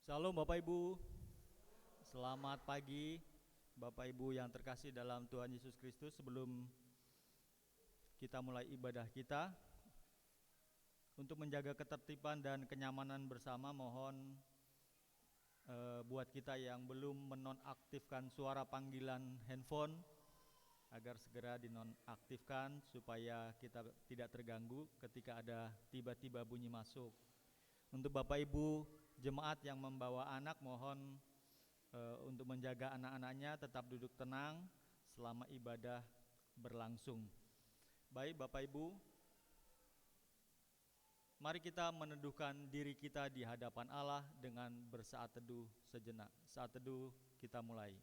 Shalom Bapak Ibu, selamat pagi Bapak Ibu yang terkasih dalam Tuhan Yesus Kristus. Sebelum kita mulai ibadah kita, untuk menjaga ketertiban dan kenyamanan bersama, mohon buat kita yang belum menonaktifkan suara panggilan handphone, agar segera dinonaktifkan supaya kita tidak terganggu ketika ada tiba-tiba bunyi masuk. Untuk Bapak Ibu jemaat yang membawa anak, mohon untuk menjaga anak-anaknya tetap duduk tenang selama ibadah berlangsung. Baik Bapak Ibu, mari kita meneduhkan diri kita di hadapan Allah dengan bersaat teduh sejenak. Saat teduh kita mulai.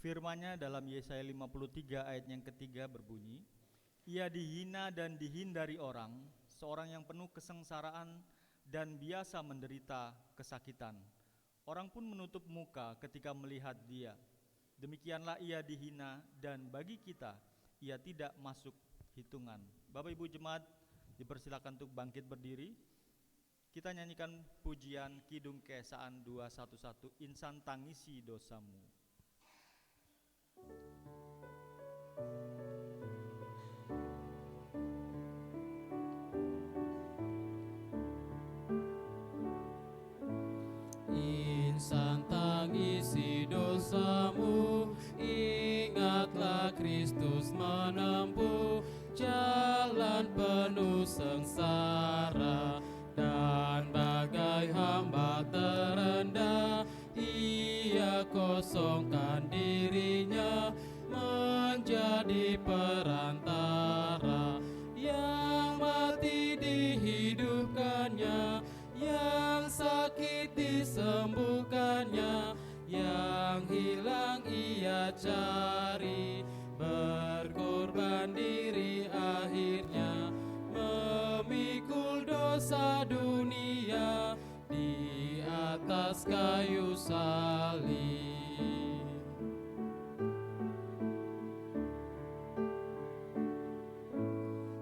Firman-Nya dalam Yesaya 53 ayat yang ketiga berbunyi, Ia dihina dan dihindari orang, seorang yang penuh kesengsaraan dan biasa menderita kesakitan. Orang pun menutup muka ketika melihat dia. Demikianlah ia dihina dan bagi kita ia tidak masuk hitungan. Bapak Ibu jemaat dipersilakan untuk bangkit berdiri. Kita nyanyikan pujian Kidung Keesaan 211, Insan Tangisi Dosamu. Insan tangisi dosamu, ingatlah Kristus menempuh jalan penuh sengsara, dan bagai hamba terendah ia kosongkan dirinya menjadi perantara, yang mati dihidupkannya, yang sakit disembuhkannya, yang hilang ia cari, berkorban diri akhirnya, memikul dosa dunia di atas kayu salib.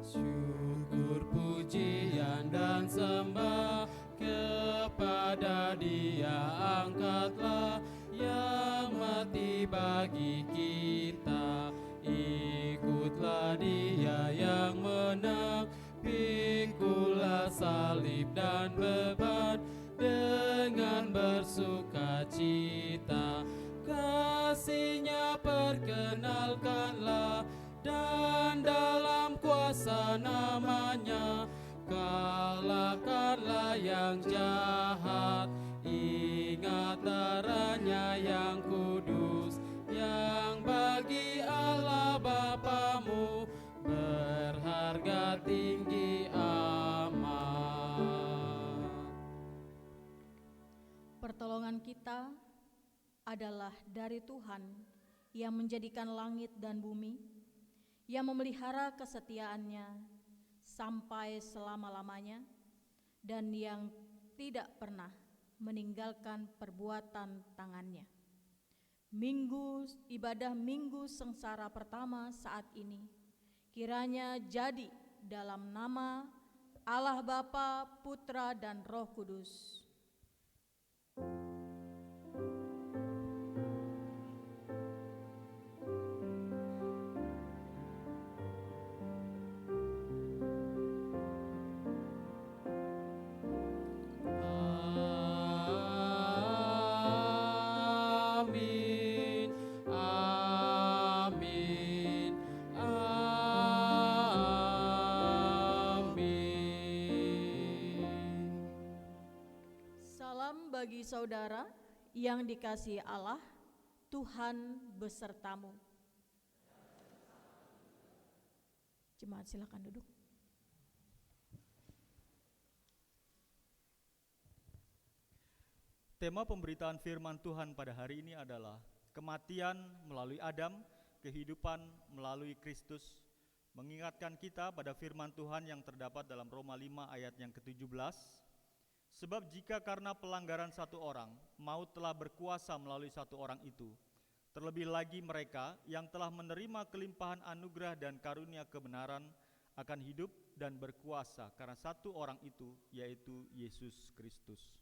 Syukur, pujian dan sembah kepada Dia angkatlah, yang mati bagi kita. Ikutlah Dia yang menang, pikulah salib dan beban dengan bersuka cita. Kasih-Nya perkenalkanlah, dan dalam kuasa nama-Nya kalahkanlah yang jahat. Ingat darah-Nya yang kudus, yang bagi Allah Bapamu berharga tinggi amat. Pertolongan kita adalah dari Tuhan yang menjadikan langit dan bumi, yang memelihara kesetiaan-Nya sampai selama-lamanya, dan yang tidak pernah meninggalkan perbuatan tangan-Nya. Ibadah Minggu Sengsara pertama saat ini kiranya jadi dalam nama Allah Bapa, Putra, dan Roh Kudus. saudara yang dikasihi Allah, Tuhan besertamu. Jemaat silakan duduk. Tema pemberitaan firman Tuhan pada hari ini adalah kematian melalui Adam, kehidupan melalui Kristus, mengingatkan kita pada firman Tuhan yang terdapat dalam Roma 5 ayat yang ke-17. Sebab jika karena pelanggaran satu orang, maut telah berkuasa melalui satu orang itu, terlebih lagi mereka yang telah menerima kelimpahan anugerah dan karunia kebenaran akan hidup dan berkuasa karena satu orang itu, yaitu Yesus Kristus.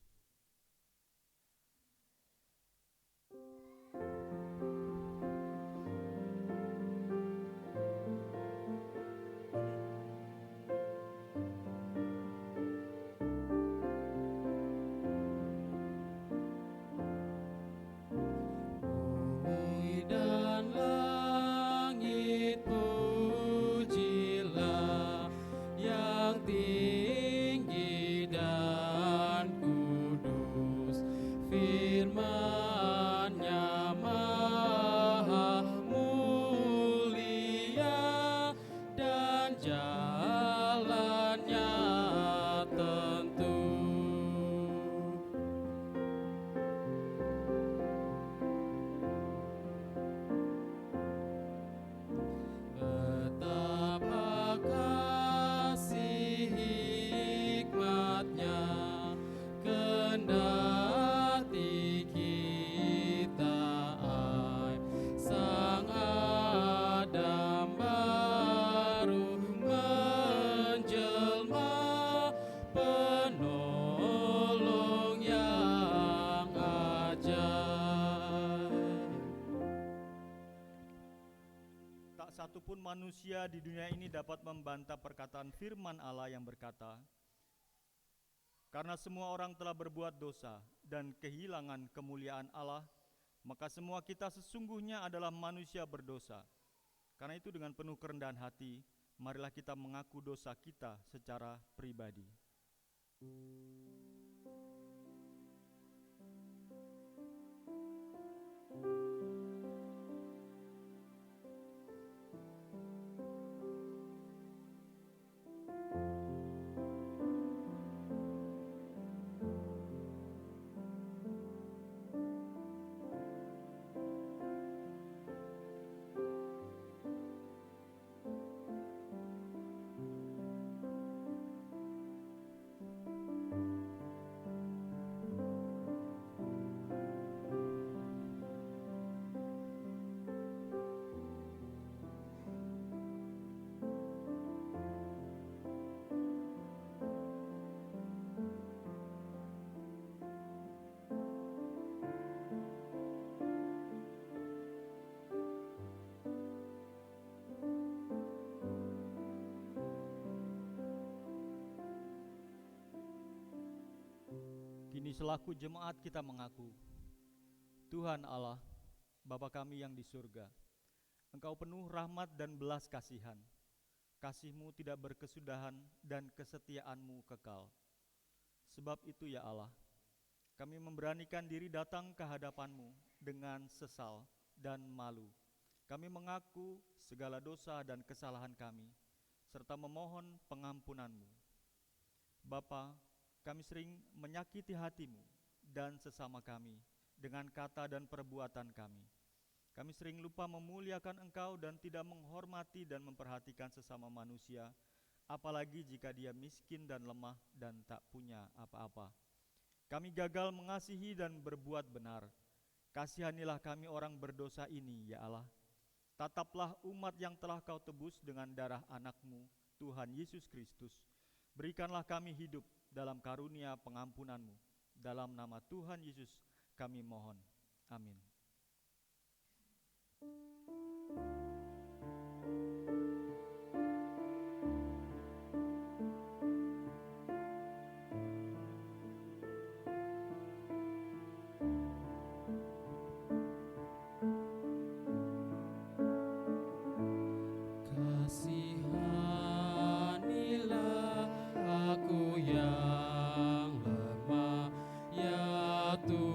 Satupun manusia di dunia ini dapat membantah perkataan firman Allah yang berkata, karena semua orang telah berbuat dosa dan kehilangan kemuliaan Allah, maka semua kita sesungguhnya adalah manusia berdosa. Karena itu dengan penuh kerendahan hati, marilah kita mengaku dosa kita secara pribadi. Kini selaku jemaat kita mengaku, Tuhan Allah, Bapa kami yang di surga, Engkau penuh rahmat dan belas kasihan. Kasih-Mu tidak berkesudahan dan kesetiaan-Mu kekal. Sebab itu ya Allah, kami memberanikan diri datang ke hadapan-Mu dengan sesal dan malu. Kami mengaku segala dosa dan kesalahan kami, serta memohon pengampunan-Mu. Bapa, kami sering menyakiti hati-Mu dan sesama kami dengan kata dan perbuatan kami. Kami sering lupa memuliakan Engkau dan tidak menghormati dan memperhatikan sesama manusia, apalagi jika dia miskin dan lemah dan tak punya apa-apa. Kami gagal mengasihi dan berbuat benar. Kasihanilah kami orang berdosa ini, ya Allah. Tataplah umat yang telah Kau tebus dengan darah anak-Mu, Tuhan Yesus Kristus. Berikanlah kami hidup dalam karunia pengampunan-Mu. Dalam nama Tuhan Yesus kami mohon. Amin. Kasihanilah aku yang lemah, ya Tuhan.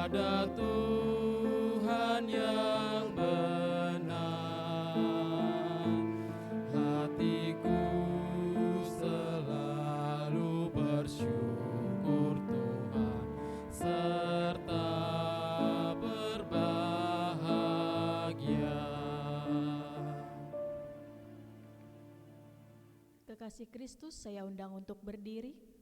kepada Tuhan yang benar. Hatiku selalu bersyukur Tuhan, serta berbahagia. Kekasih Kristus, saya undang untuk berdiri.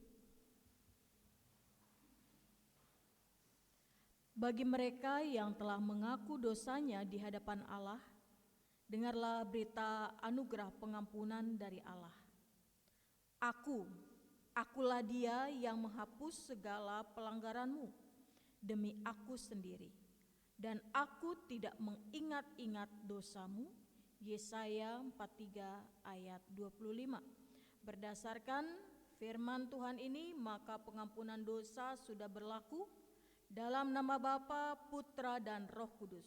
Bagi mereka yang telah mengaku dosanya di hadapan Allah, dengarlah berita anugerah pengampunan dari Allah. Akulah Dia yang menghapus segala pelanggaranmu demi aku sendiri, dan aku tidak mengingat-ingat dosamu. Yesaya 43 ayat 25. Berdasarkan firman Tuhan ini, maka pengampunan dosa sudah berlaku dalam nama Bapa, Putra, dan Roh Kudus.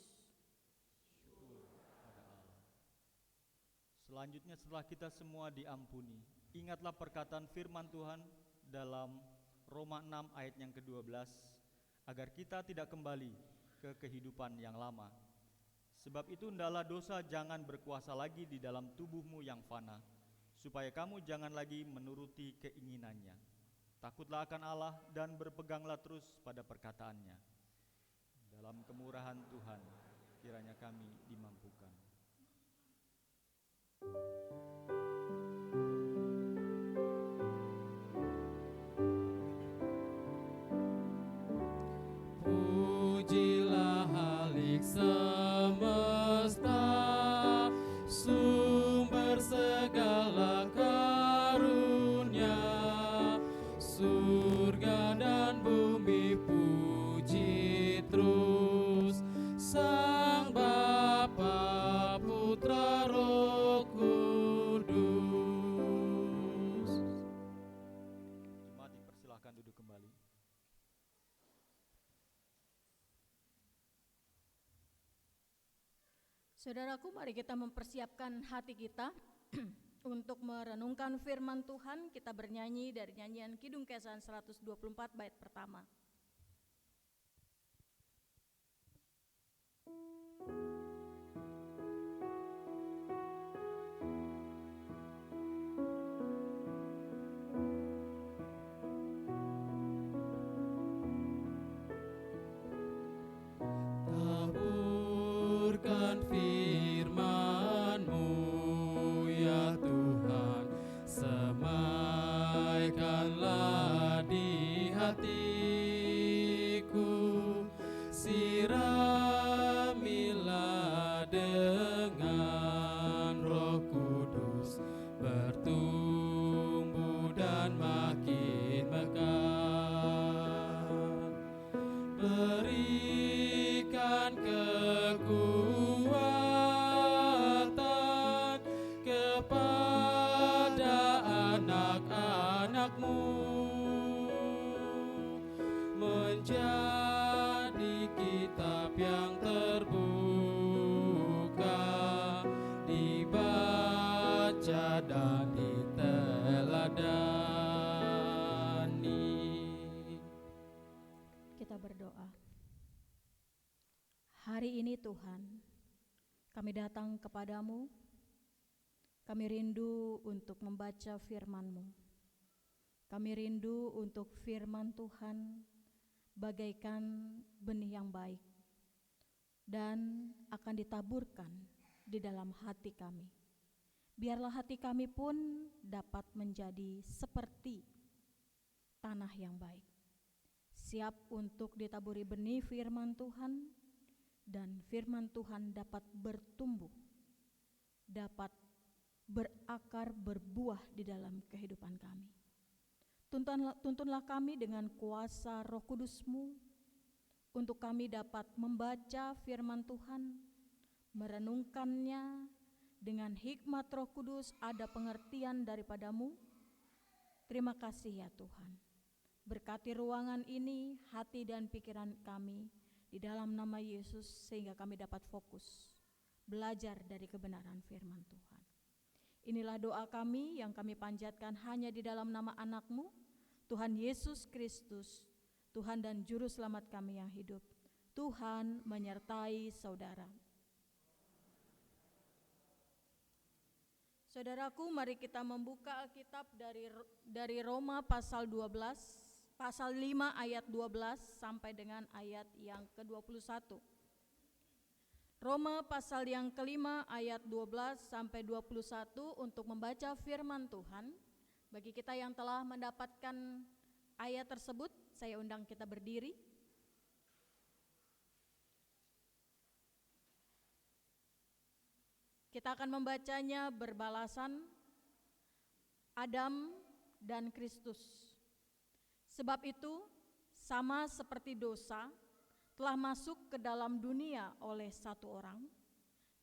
Selanjutnya, setelah kita semua diampuni, ingatlah perkataan firman Tuhan dalam Roma 6 ayat yang ke-12, agar kita tidak kembali ke kehidupan yang lama. Sebab itu hendaklah dosa jangan berkuasa lagi di dalam tubuhmu yang fana, supaya kamu jangan lagi menuruti keinginannya. Takutlah akan Allah dan berpeganglah terus pada perkataannya. Dalam kemurahan Tuhan, kiranya kami dimampukan. Pujilah Halik semesta, sumber segala karunia. Surga dan bumi puji terus Sang Bapa, Putra, Roh Kudus. Jemaat dipersilahkan duduk kembali. Saudaraku, mari kita mempersiapkan hati kita untuk merenungkan firman Tuhan. Kita bernyanyi dari nyanyian Kidung Kesan 124 bait pertama. Taburkan firman-Mu ya Tuhan, semaikanlah di hatiku, siramilah dengan Roh Kudus, bertumbuh dan makin mekar. Berikan kekuatan kepada anak-anak-Mu, menjadi kitab yang terbuka, dibaca dan diteladani. Kita berdoa. Hari ini Tuhan, kami datang kepadamu, kami rindu untuk membaca firman-Mu. Kami rindu untuk firman Tuhan bagaikan benih yang baik dan akan ditaburkan di dalam hati kami. Biarlah hati kami pun dapat menjadi seperti tanah yang baik, siap untuk ditaburi benih firman Tuhan, dan firman Tuhan dapat bertumbuh, dapat berakar, berbuah di dalam kehidupan kami. Tuntunlah kami dengan kuasa Roh Kudus-Mu, untuk kami dapat membaca firman Tuhan, merenungkannya dengan hikmat Roh Kudus, ada pengertian daripada-Mu. Terima kasih ya Tuhan. Berkati ruangan ini, hati dan pikiran kami, di dalam nama Yesus, sehingga kami dapat fokus belajar dari kebenaran firman Tuhan. Inilah doa kami yang kami panjatkan hanya di dalam nama anak-Mu, Tuhan Yesus Kristus, Tuhan dan Juru Selamat kami yang hidup. Tuhan menyertai saudara. Saudaraku, mari kita membuka Alkitab dari Roma pasal 12, pasal 5 ayat 12 sampai dengan ayat yang ke-21. Roma pasal yang kelima ayat 12 sampai 21 untuk membaca firman Tuhan. Bagi kita yang telah mendapatkan ayat tersebut, saya undang kita berdiri. Kita akan membacanya berbalasan Adam dan Kristus. Sebab itu, sama seperti dosa telah masuk ke dalam dunia oleh satu orang,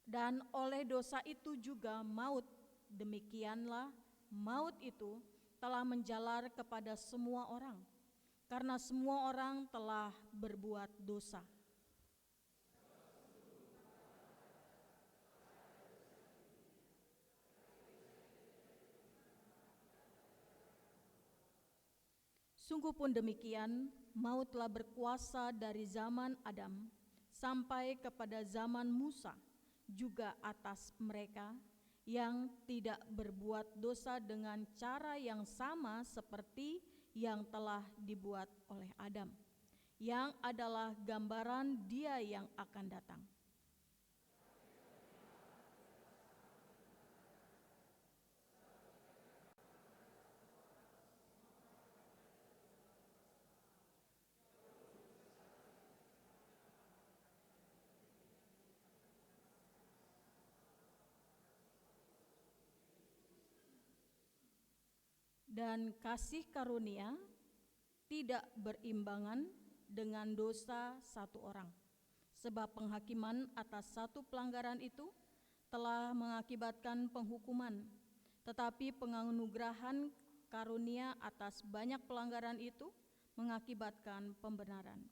dan oleh dosa itu juga maut. Demikianlah maut itu telah menjalar kepada semua orang, karena semua orang telah berbuat dosa. Sungguh pun demikian, maut telah berkuasa dari zaman Adam sampai kepada zaman Musa, juga atas mereka yang tidak berbuat dosa dengan cara yang sama seperti yang telah dibuat oleh Adam, yang adalah gambaran Dia yang akan datang. Dan kasih karunia tidak berimbangan dengan dosa satu orang, sebab penghakiman atas satu pelanggaran itu telah mengakibatkan penghukuman, tetapi penganugerahan karunia atas banyak pelanggaran itu mengakibatkan pembenaran.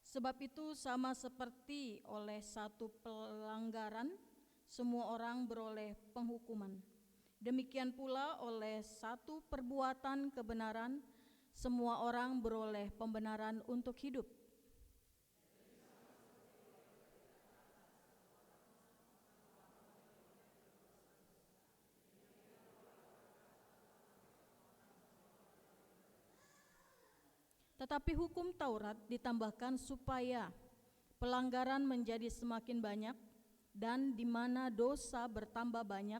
Sebab itu sama seperti oleh satu pelanggaran semua orang beroleh penghukuman, demikian pula oleh satu perbuatan kebenaran semua orang beroleh pembenaran untuk hidup. Tetapi hukum Taurat ditambahkan supaya pelanggaran menjadi semakin banyak, dan di mana dosa bertambah banyak,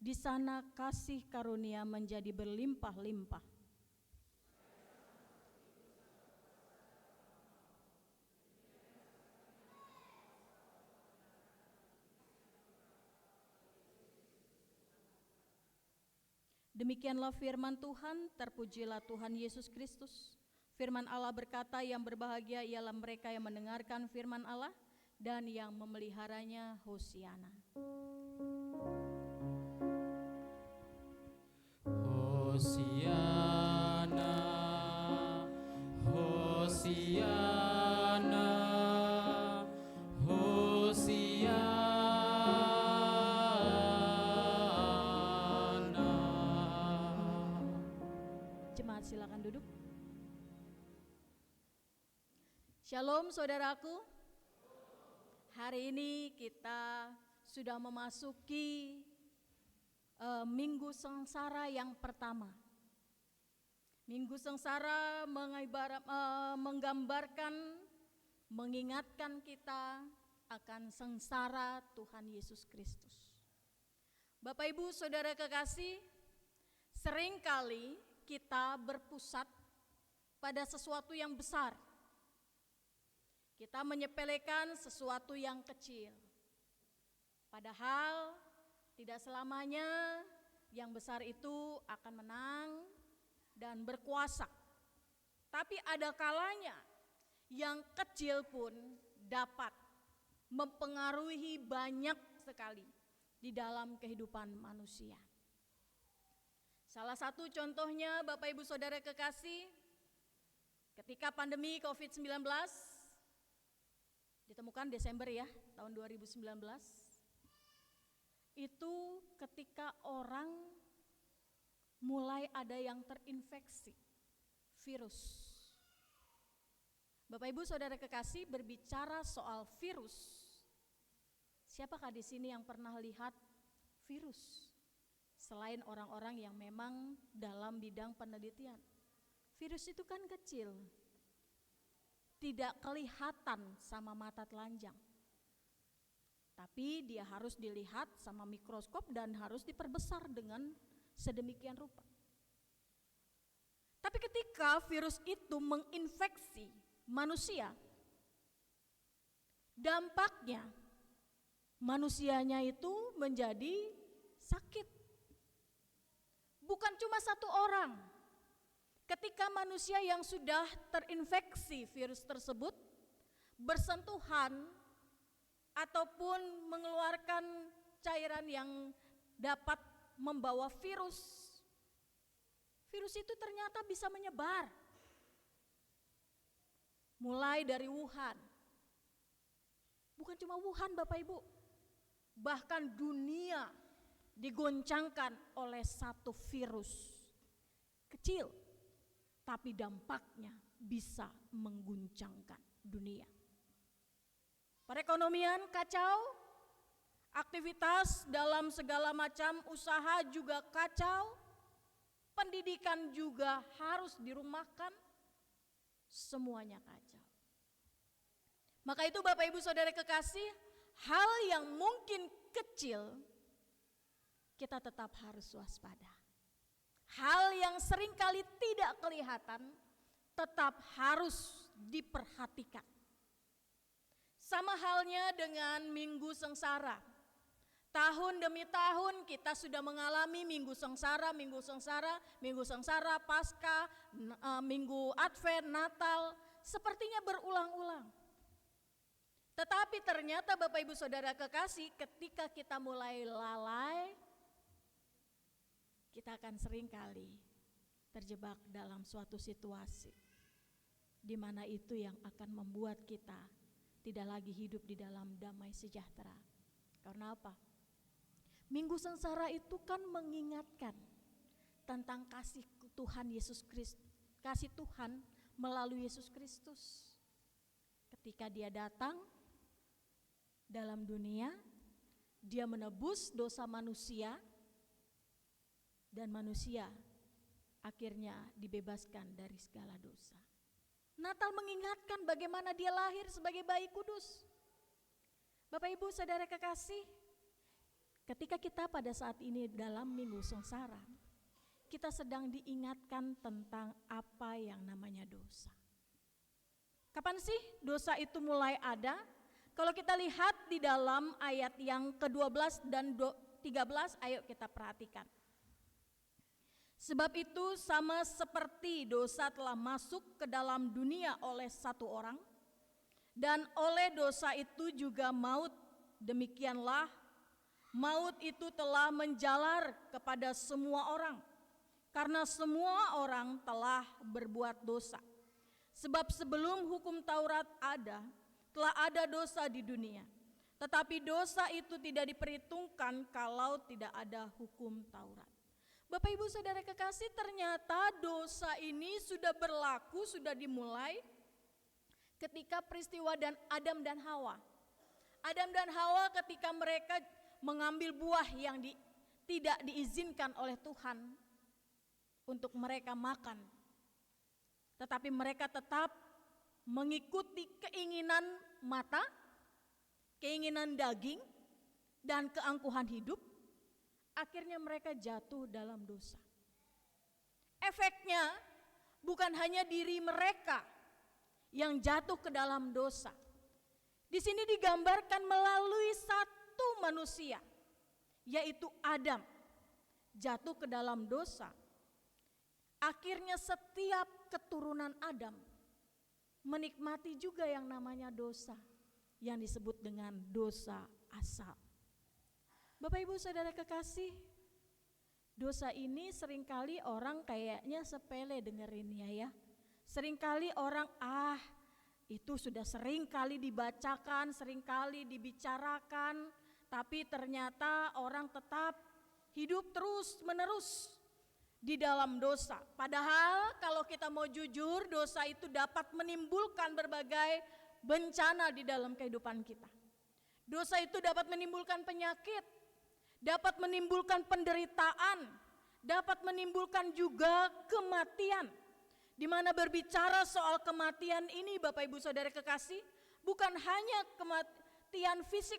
di sana kasih karunia menjadi berlimpah-limpah. Demikianlah firman Tuhan, terpujilah Tuhan Yesus Kristus. Firman Allah berkata, yang berbahagia ialah mereka yang mendengarkan firman Allah dan yang memeliharanya. Hosiana. Hosiana, Hosiana, Hosiana. Jemaat silakan duduk. Shalom saudaraku. Hari ini kita sudah memasuki Minggu Sengsara yang pertama. Minggu Sengsara menggambarkan, mengingatkan kita akan sengsara Tuhan Yesus Kristus. Bapak Ibu Saudara kekasih, seringkali kita berpusat pada sesuatu yang besar. Kita menyepelekan sesuatu yang kecil. Padahal tidak selamanya yang besar itu akan menang dan berkuasa. Tapi ada kalanya yang kecil pun dapat mempengaruhi banyak sekali di dalam kehidupan manusia. Salah satu contohnya Bapak Ibu Saudara kekasih, ketika pandemi COVID-19 ditemukan Desember ya, tahun 2019, itu ketika orang mulai ada yang terinfeksi virus. Bapak Ibu Saudara kekasih, berbicara soal virus, siapakah di sini yang pernah lihat virus? Selain orang-orang yang memang dalam bidang penelitian. Virus itu kan kecil, tidak kelihatan sama mata telanjang. Tapi dia harus dilihat sama mikroskop dan harus diperbesar dengan sedemikian rupa. Tapi ketika virus itu menginfeksi manusia, dampaknya manusianya itu menjadi sakit. Bukan cuma satu orang. Ketika manusia yang sudah terinfeksi virus tersebut bersentuhan ataupun mengeluarkan cairan yang dapat membawa virus, virus itu ternyata bisa menyebar. Mulai dari Wuhan. Bukan cuma Wuhan Bapak Ibu, bahkan dunia digoncangkan oleh satu virus kecil, tapi dampaknya bisa mengguncangkan dunia. Perekonomian kacau, aktivitas dalam segala macam usaha juga kacau, pendidikan juga harus dirumahkan, semuanya kacau. Maka itu Bapak Ibu Saudara kekasih, hal yang mungkin kecil kita tetap harus waspada. Hal yang seringkali tidak kelihatan tetap harus diperhatikan. Sama halnya dengan Minggu Sengsara. Tahun demi tahun kita sudah mengalami Minggu Sengsara, Paskah, Minggu Advent, Natal, sepertinya berulang-ulang. Tetapi ternyata Bapak Ibu Saudara kekasih, ketika kita mulai lalai, kita akan seringkali terjebak dalam suatu situasi di mana itu yang akan membuat kita tidak lagi hidup di dalam damai sejahtera. Karena apa? Minggu Sengsara itu kan mengingatkan tentang kasih Tuhan Yesus Kristus, kasih Tuhan melalui Yesus Kristus. Ketika Dia datang dalam dunia, Dia menebus dosa manusia dan manusia akhirnya dibebaskan dari segala dosa. Natal mengingatkan bagaimana Dia lahir sebagai bayi kudus. Bapak Ibu Saudara kekasih, ketika kita pada saat ini dalam Minggu Sengsara, kita sedang diingatkan tentang apa yang namanya dosa. Kapan sih dosa itu mulai ada? Kalau kita lihat di dalam ayat yang ke-12 dan 13, ayo kita perhatikan. Sebab itu sama seperti dosa telah masuk ke dalam dunia oleh satu orang, dan oleh dosa itu juga maut, demikianlah maut itu telah menjalar kepada semua orang, karena semua orang telah berbuat dosa. Sebab sebelum hukum Taurat ada, telah ada dosa di dunia, tetapi dosa itu tidak diperhitungkan kalau tidak ada hukum Taurat. Bapak Ibu Saudara kekasih, ternyata dosa ini sudah berlaku, sudah dimulai ketika peristiwa dan Adam dan Hawa. Adam dan Hawa ketika mereka mengambil buah yang tidak diizinkan oleh Tuhan untuk mereka makan, tetapi mereka tetap mengikuti keinginan mata, keinginan daging, dan keangkuhan hidup. Akhirnya mereka jatuh dalam dosa. Efeknya bukan hanya diri mereka yang jatuh ke dalam dosa. Di sini digambarkan melalui satu manusia, yaitu Adam, jatuh ke dalam dosa. Akhirnya setiap keturunan Adam menikmati juga yang namanya dosa, yang disebut dengan dosa asal. Bapak Ibu Saudara kekasih, Dosa ini seringkali orang kayaknya sepele dengerinnya ya. Seringkali orang itu sudah sering kali dibacakan, sering kali dibicarakan, tapi ternyata orang tetap hidup terus menerus di dalam dosa. Padahal kalau kita mau jujur, dosa itu dapat menimbulkan berbagai bencana di dalam kehidupan kita. Dosa itu dapat menimbulkan penyakit, dapat menimbulkan penderitaan, dapat menimbulkan juga kematian. Di mana berbicara soal kematian ini Bapak Ibu Saudara kekasih, bukan hanya kematian fisik,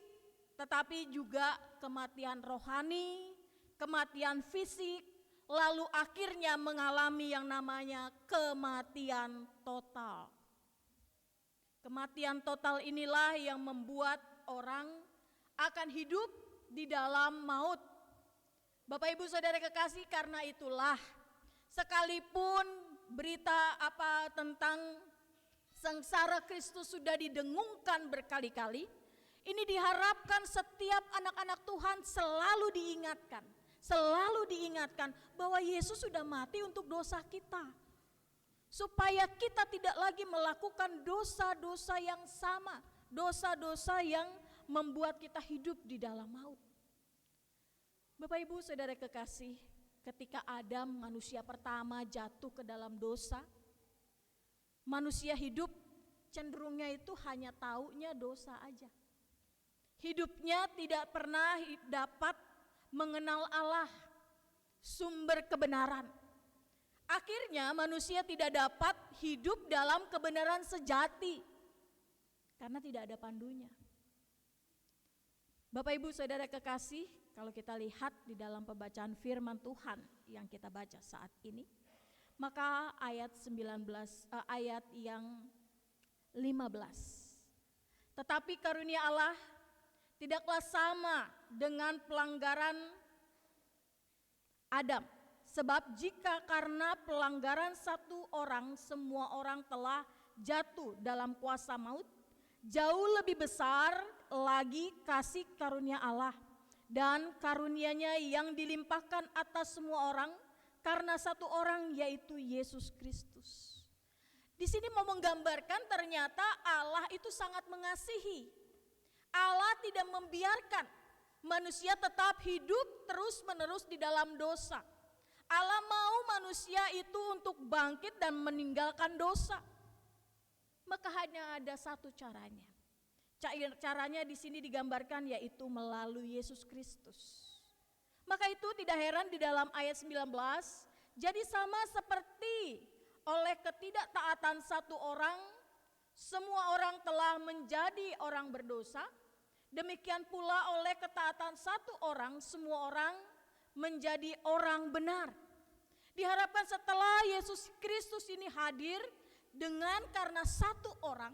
tetapi juga kematian rohani, kematian fisik, lalu akhirnya mengalami yang namanya kematian total. Kematian total inilah yang membuat orang akan hidup di dalam maut. Bapak Ibu Saudara kekasih, karena itulah sekalipun berita tentang sengsara Kristus sudah didengungkan berkali-kali, ini diharapkan setiap anak-anak Tuhan selalu diingatkan bahwa Yesus sudah mati untuk dosa kita, supaya kita tidak lagi melakukan dosa-dosa yang sama, dosa-dosa yang membuat kita hidup di dalam maut. Bapak Ibu Saudara kekasih, ketika Adam manusia pertama jatuh ke dalam dosa, manusia hidup cenderungnya itu hanya taunya dosa aja. Hidupnya tidak pernah dapat mengenal Allah, sumber kebenaran. Akhirnya manusia tidak dapat hidup dalam kebenaran sejati karena tidak ada pandunya. Bapak Ibu Saudara kekasih, kalau kita lihat di dalam pembacaan firman Tuhan yang kita baca saat ini, maka ayat yang 15. Tetapi karunia Allah tidaklah sama dengan pelanggaran Adam. Sebab jika karena pelanggaran satu orang semua orang telah jatuh dalam kuasa maut, jauh lebih besar lagi kasih karunia Allah dan karunia-Nya yang dilimpahkan atas semua orang karena satu orang, yaitu Yesus Kristus. Di sini mau menggambarkan ternyata Allah itu sangat mengasihi. Allah tidak membiarkan manusia tetap hidup terus-menerus di dalam dosa. Allah mau manusia itu untuk bangkit dan meninggalkan dosa. Maka hanya ada satu caranya. Caranya di sini digambarkan yaitu melalui Yesus Kristus. Maka itu tidak heran di dalam ayat 19, jadi sama seperti oleh ketidaktaatan satu orang, semua orang telah menjadi orang berdosa, demikian pula oleh ketaatan satu orang, semua orang menjadi orang benar. Diharapkan setelah Yesus Kristus ini hadir, dengan karena satu orang,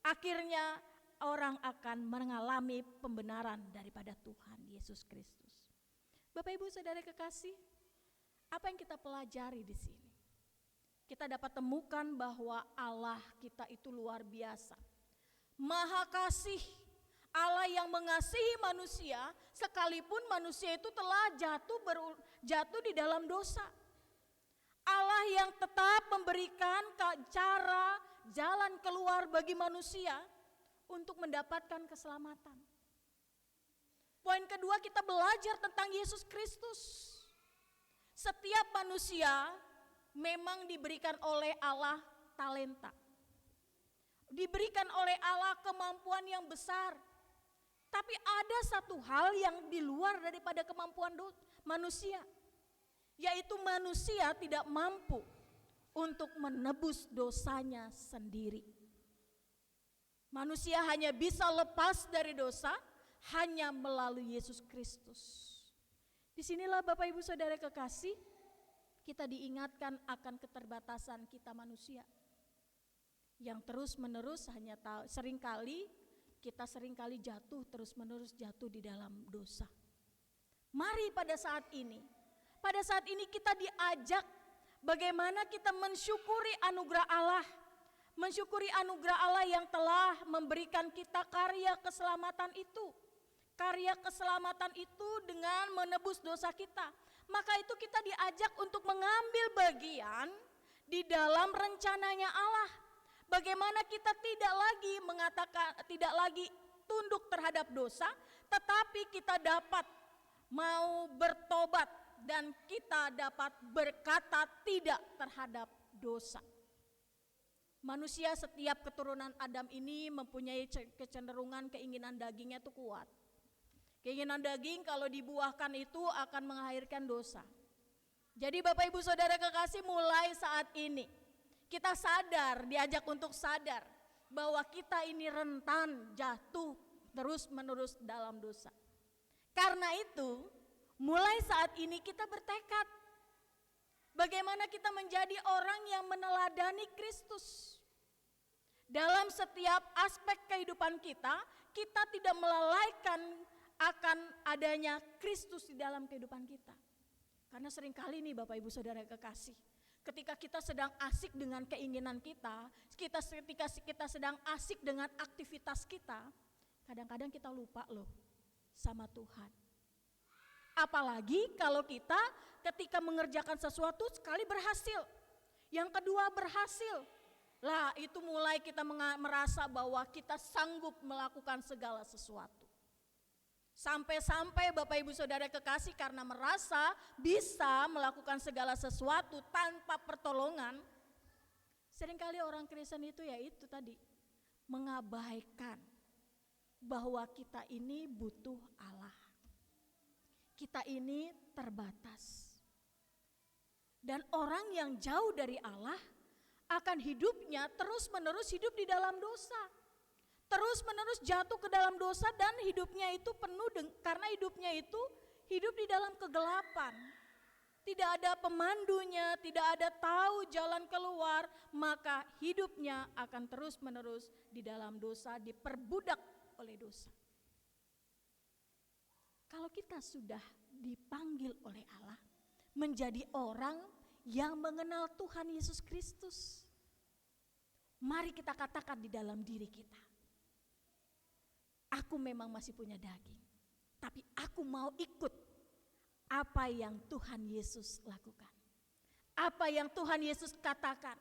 akhirnya orang akan mengalami pembenaran daripada Tuhan Yesus Kristus. Bapak Ibu Saudara kekasih, apa yang kita pelajari di sini? Kita dapat temukan bahwa Allah kita itu luar biasa. Maha kasih, Allah yang mengasihi manusia sekalipun manusia itu telah jatuh di dalam dosa. Allah yang tetap memberikan cara jalan keluar bagi manusia untuk mendapatkan keselamatan. Poin kedua, kita belajar tentang Yesus Kristus. Setiap manusia memang diberikan oleh Allah talenta. Diberikan oleh Allah kemampuan yang besar. Tapi ada satu hal yang di luar daripada kemampuan manusia, yaitu manusia tidak mampu untuk menebus dosanya sendiri. Manusia hanya bisa lepas dari dosa hanya melalui Yesus Kristus. Disinilah Bapak Ibu Saudara kekasih, kita diingatkan akan keterbatasan kita manusia yang terus menerus kita seringkali jatuh terus menerus jatuh di dalam dosa. Mari pada saat ini kita diajak bagaimana kita mensyukuri anugerah Allah. Mensyukuri anugerah Allah yang telah memberikan kita karya keselamatan itu. Karya keselamatan itu dengan menebus dosa kita. maka itu kita diajak untuk mengambil bagian di dalam rencananya Allah. Bagaimana kita tidak lagi tunduk terhadap dosa, tetapi kita dapat mau bertobat dan kita dapat berkata tidak terhadap dosa. Manusia setiap keturunan Adam ini mempunyai kecenderungan keinginan dagingnya itu kuat. Keinginan daging kalau dibuahkan itu akan melahirkan dosa. Jadi Bapak Ibu Saudara kekasih, mulai saat ini kita sadar, diajak untuk sadar bahwa kita ini rentan jatuh terus-menerus dalam dosa. Karena itu, mulai saat ini kita bertekad bagaimana kita menjadi orang yang meneladani Kristus. Dalam setiap aspek kehidupan kita, kita tidak melalaikan akan adanya Kristus di dalam kehidupan kita. Karena seringkali nih Bapak Ibu Saudara kekasih, ketika kita sedang asik dengan keinginan kita, ketika kita sedang asik dengan aktivitas kita, kadang-kadang kita lupa loh sama Tuhan. Apalagi kalau kita ketika mengerjakan sesuatu sekali berhasil, yang kedua berhasil, lah itu mulai kita merasa bahwa kita sanggup melakukan segala sesuatu. Sampai-sampai Bapak Ibu Saudara kekasih karena merasa bisa melakukan segala sesuatu tanpa pertolongan, seringkali orang Kristen itu ya itu tadi, mengabaikan bahwa kita ini butuh Allah. Kita ini terbatas. Dan orang yang jauh dari Allah akan hidupnya terus-menerus hidup di dalam dosa. Terus-menerus jatuh ke dalam dosa dan hidupnya itu penuh karena hidupnya itu hidup di dalam kegelapan. Tidak ada pemandunya, tidak ada tahu jalan keluar, maka hidupnya akan terus-menerus di dalam dosa, diperbudak oleh dosa. Kalau kita sudah dipanggil oleh Allah menjadi orang yang mengenal Tuhan Yesus Kristus, mari kita katakan di dalam diri kita, aku memang masih punya daging, tapi aku mau ikut apa yang Tuhan Yesus lakukan, apa yang Tuhan Yesus katakan,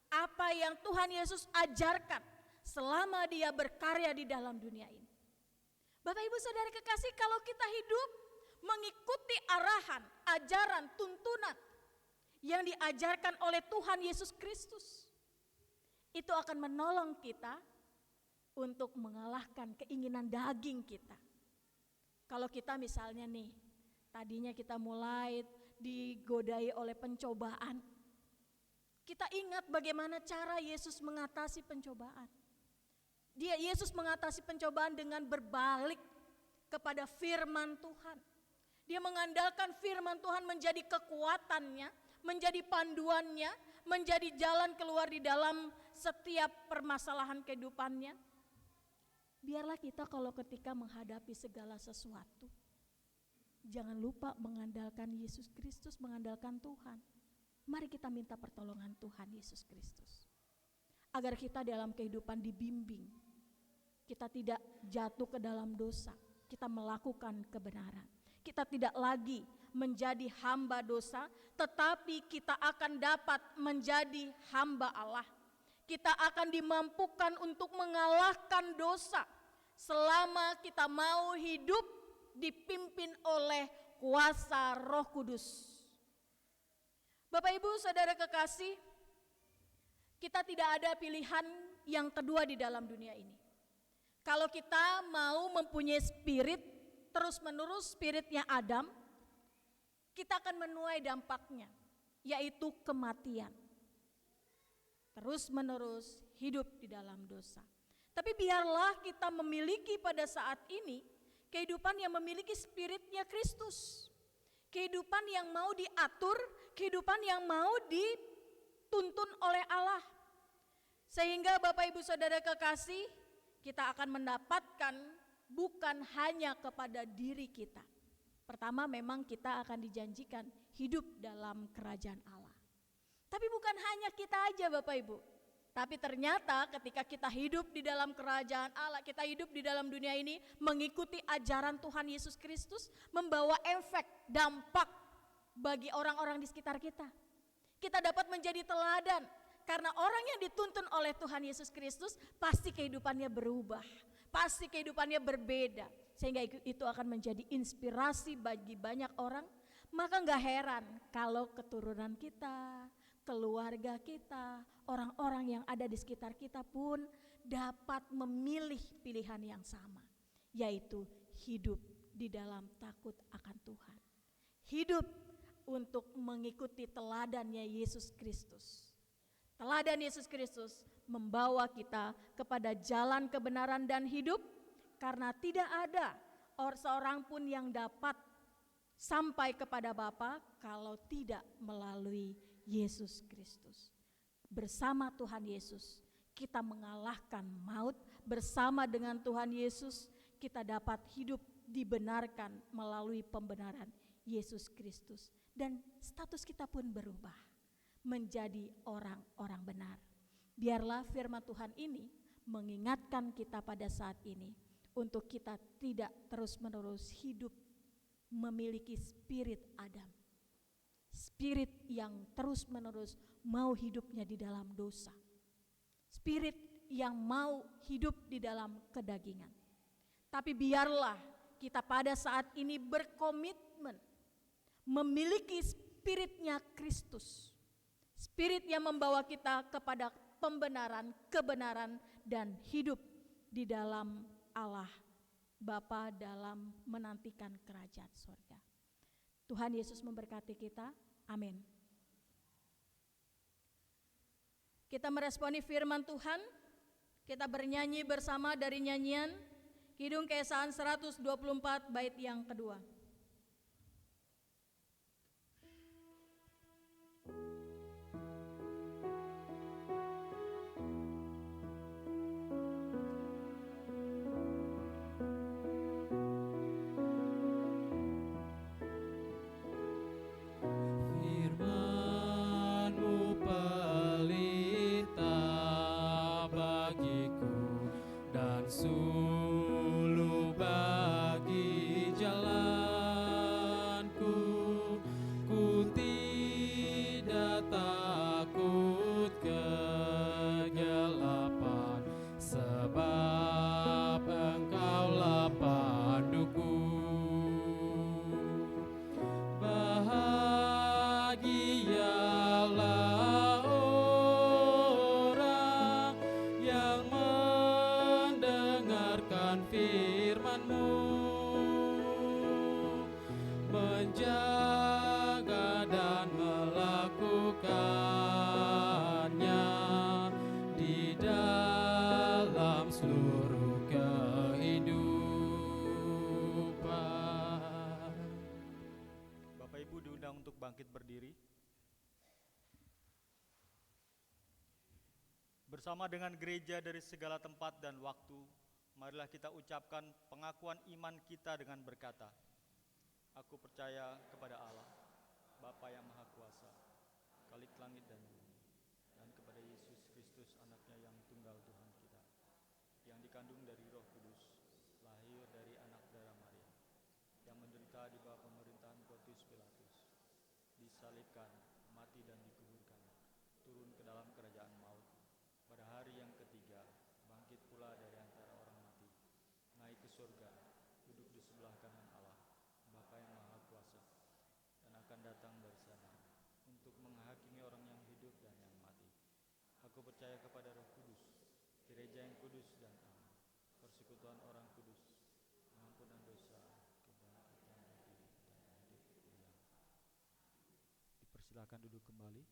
apa yang Tuhan Yesus ajarkan selama dia berkarya di dalam dunia ini. Bapak Ibu Saudara kekasih, kalau kita hidup mengikuti arahan, ajaran, tuntunan yang diajarkan oleh Tuhan Yesus Kristus, itu akan menolong kita untuk mengalahkan keinginan daging kita. Kalau kita misalnya nih, tadinya kita mulai digodai oleh pencobaan, kita ingat bagaimana cara Yesus mengatasi pencobaan. Yesus mengatasi pencobaan dengan berbalik kepada firman Tuhan. Dia mengandalkan firman Tuhan menjadi kekuatannya, menjadi panduannya, menjadi jalan keluar di dalam setiap permasalahan kehidupannya. Biarlah kita kalau ketika menghadapi segala sesuatu, jangan lupa mengandalkan Yesus Kristus, mengandalkan Tuhan. Mari kita minta pertolongan Tuhan Yesus Kristus, agar kita dalam kehidupan dibimbing, kita tidak jatuh ke dalam dosa, kita melakukan kebenaran. Kita tidak lagi menjadi hamba dosa, tetapi kita akan dapat menjadi hamba Allah. Kita akan dimampukan untuk mengalahkan dosa selama kita mau hidup dipimpin oleh kuasa Roh Kudus. Bapak Ibu Saudara kekasih, kita tidak ada pilihan yang kedua di dalam dunia ini. Kalau kita mau mempunyai spirit terus-menerus, spiritnya Adam, kita akan menuai dampaknya, yaitu kematian. Terus-menerus hidup di dalam dosa. Tapi biarlah kita memiliki pada saat ini kehidupan yang memiliki spiritnya Kristus. Kehidupan yang mau diatur, kehidupan yang mau dituntun oleh Allah. Sehingga Bapak Ibu Saudara kekasih, kita akan mendapatkan bukan hanya kepada diri kita. Pertama, memang kita akan dijanjikan hidup dalam kerajaan Allah. Tapi bukan hanya kita aja Bapak Ibu. Tapi ternyata ketika kita hidup di dalam kerajaan Allah, kita hidup di dalam dunia ini mengikuti ajaran Tuhan Yesus Kristus, membawa efek, dampak bagi orang-orang di sekitar kita. Kita dapat menjadi teladan karena orang yang dituntun oleh Tuhan Yesus Kristus pasti kehidupannya berubah, pasti kehidupannya berbeda, sehingga itu akan menjadi inspirasi bagi banyak orang. Maka gak heran kalau keturunan kita, keluarga kita, orang-orang yang ada di sekitar kita pun dapat memilih pilihan yang sama, yaitu hidup di dalam takut akan Tuhan. Hidup untuk mengikuti teladannya Yesus Kristus. Teladan Yesus Kristus membawa kita kepada jalan kebenaran dan hidup, karena tidak ada seorang pun yang dapat sampai kepada Bapa kalau tidak melalui Yesus Kristus. Bersama Tuhan Yesus kita mengalahkan maut, bersama dengan Tuhan Yesus kita dapat hidup dibenarkan melalui pembenaran Yesus Kristus, dan status kita pun berubah menjadi orang-orang benar. Biarlah firman Tuhan ini mengingatkan kita pada saat ini untuk kita tidak terus-menerus hidup memiliki spirit Adam, spirit yang terus-menerus mau hidupnya di dalam dosa, spirit yang mau hidup di dalam kedagingan. Tapi biarlah kita pada saat ini berkomitmen memiliki spiritnya Kristus, spirit yang membawa kita kepada pembenaran, kebenaran, dan hidup di dalam Allah Bapa dalam menantikan kerajaan surga. Tuhan Yesus memberkati kita. Amin. Kita meresponi firman Tuhan. Kita bernyanyi bersama dari nyanyian Kidung Keesaan 124 bait yang kedua. Sulu bagi jalanku, ku tidak takut kegelapan, sebab Engkaulah panduku. Bahagialah orang yang firman-Mu, menjaga dan melakukannya di dalam seluruh kehidupan. Bapak Ibu diundang untuk bangkit berdiri. Bersama dengan gereja dari segala tempat dan waktu, marilah kita ucapkan pengakuan iman kita dengan berkata, aku percaya kepada Allah, Bapa yang Maha Kuasa, Khalik langit dan bumi, dan kepada Yesus Kristus anaknya yang tunggal Tuhan kita, yang dikandung dari Roh Kudus, lahir dari anak darah Maria, yang menderita di bawah pemerintahan Pontius Pilatus, disalibkan, mati dan dikuburkan, turun ke dalam kerajaan maut, pada hari yang ketiga bangkit pula dari antara orang mati, naik ke surga, duduk di sebelah kanan Allah, Bapa yang Maha Kuasa, dan akan datang dari sana untuk menghakimi orang yang hidup dan yang mati. Aku percaya kepada Roh Kudus, gereja yang kudus dan aman, persekutuan orang kudus, pengampunan dosa, kebangkitan dari dan hidup yang. Dipersilakan duduk kembali.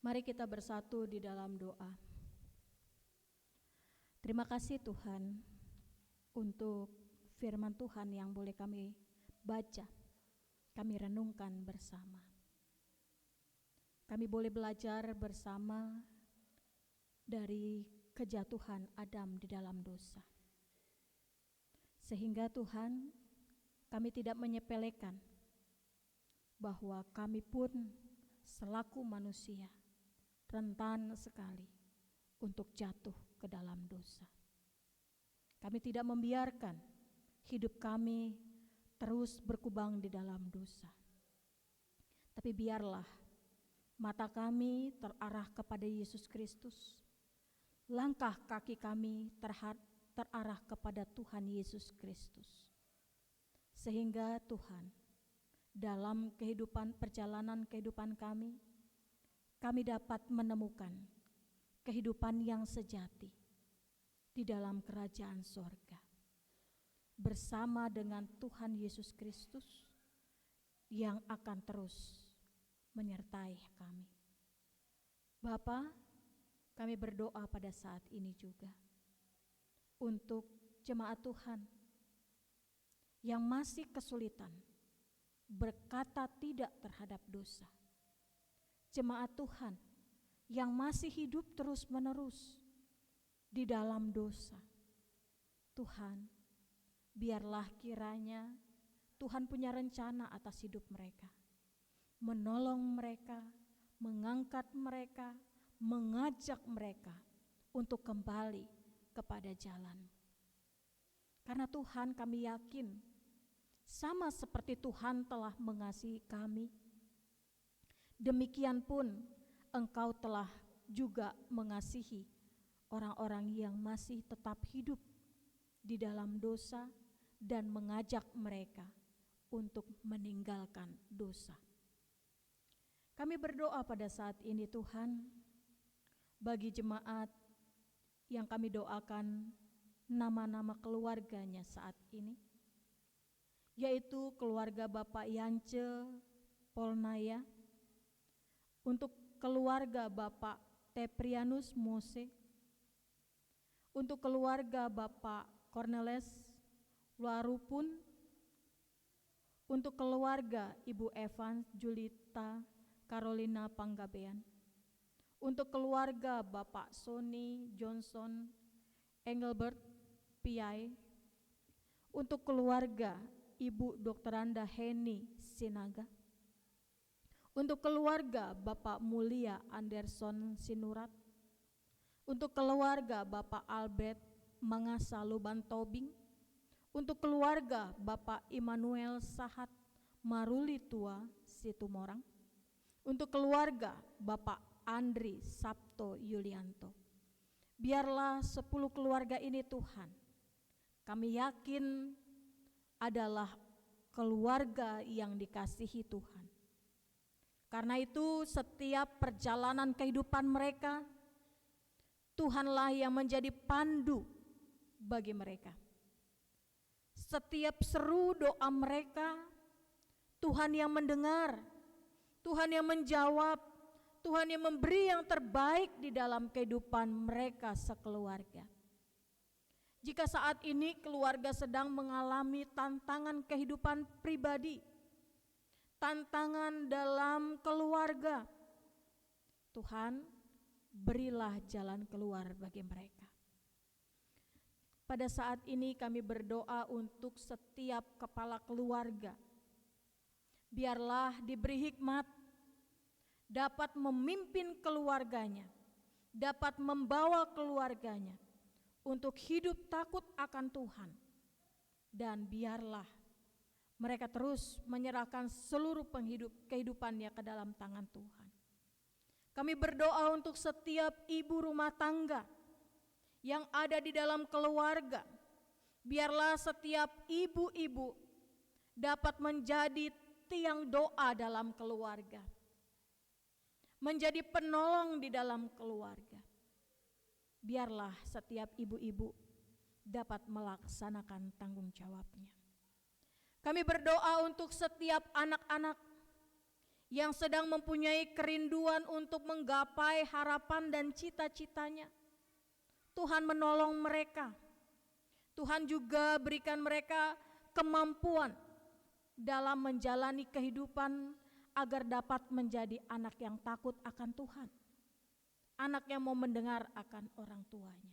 Mari kita bersatu di dalam doa. Terima kasih Tuhan untuk firman Tuhan yang boleh kami baca, kami renungkan bersama. Kami boleh belajar bersama dari kejatuhan Adam di dalam dosa. Sehingga Tuhan, kami tidak menyepelekan bahwa kami pun selaku manusia rentan sekali untuk jatuh ke dalam dosa. Kami tidak membiarkan hidup kami terus berkubang di dalam dosa. Tapi biarlah mata kami terarah kepada Yesus Kristus. Langkah kaki kami terarah kepada Tuhan Yesus Kristus. Sehingga Tuhan, dalam perjalanan kehidupan kami dapat menemukan kehidupan yang sejati di dalam kerajaan sorga bersama dengan Tuhan Yesus Kristus yang akan terus menyertai kami. Bapa, kami berdoa pada saat ini juga untuk jemaat Tuhan yang masih kesulitan berkata tidak terhadap dosa. Jemaat Tuhan yang masih hidup terus-menerus di dalam dosa. Tuhan, biarlah kiranya Tuhan punya rencana atas hidup mereka, menolong mereka, mengangkat mereka, mengajak mereka untuk kembali kepada jalan. Karena Tuhan, kami yakin sama seperti Tuhan telah mengasihi kami, demikian pun Engkau telah juga mengasihi orang-orang yang masih tetap hidup di dalam dosa dan mengajak mereka untuk meninggalkan dosa. Kami berdoa pada saat ini Tuhan, bagi jemaat yang kami doakan nama-nama keluarganya saat ini, yaitu keluarga Bapak Yance Polnaya, untuk keluarga Bapak Teprianus Mose, untuk keluarga Bapak Cornelis Warupun, untuk keluarga Ibu Evans Julita Carolina Panggabean, untuk keluarga Bapak Sony Johnson Engelbert Piai, untuk keluarga Ibu Dr. Anda Heni Sinaga, untuk keluarga Bapak Mulia Anderson Sinurat, untuk keluarga Bapak Albert Mangasa Luban Tobing, untuk keluarga Bapak Immanuel Sahat Maruli Tua Situmorang, untuk keluarga Bapak Andri Sabto Yulianto. Biarlah 10 keluarga ini Tuhan, kami yakin adalah keluarga yang dikasihi Tuhan. Karena itu setiap perjalanan kehidupan mereka, Tuhanlah yang menjadi pandu bagi mereka. Setiap seru doa mereka, Tuhan yang mendengar, Tuhan yang menjawab, Tuhan yang memberi yang terbaik di dalam kehidupan mereka sekeluarga. Jika saat ini keluarga sedang mengalami tantangan kehidupan pribadi, tantangan dalam keluarga, Tuhan, berilah jalan keluar bagi mereka. Pada saat ini kami berdoa untuk setiap kepala keluarga. Biarlah diberi hikmat, dapat memimpin keluarganya, dapat membawa keluarganya untuk hidup takut akan Tuhan. Dan biarlah mereka terus menyerahkan seluruh kehidupannya ke dalam tangan Tuhan. Kami berdoa untuk setiap ibu rumah tangga yang ada di dalam keluarga. Biarlah setiap ibu-ibu dapat menjadi tiang doa dalam keluarga, menjadi penolong di dalam keluarga. Biarlah setiap ibu-ibu dapat melaksanakan tanggung jawabnya. Kami berdoa untuk setiap anak-anak yang sedang mempunyai kerinduan untuk menggapai harapan dan cita-citanya. Tuhan menolong mereka. Tuhan juga berikan mereka kemampuan dalam menjalani kehidupan agar dapat menjadi anak yang takut akan Tuhan, anak yang mau mendengar akan orang tuanya.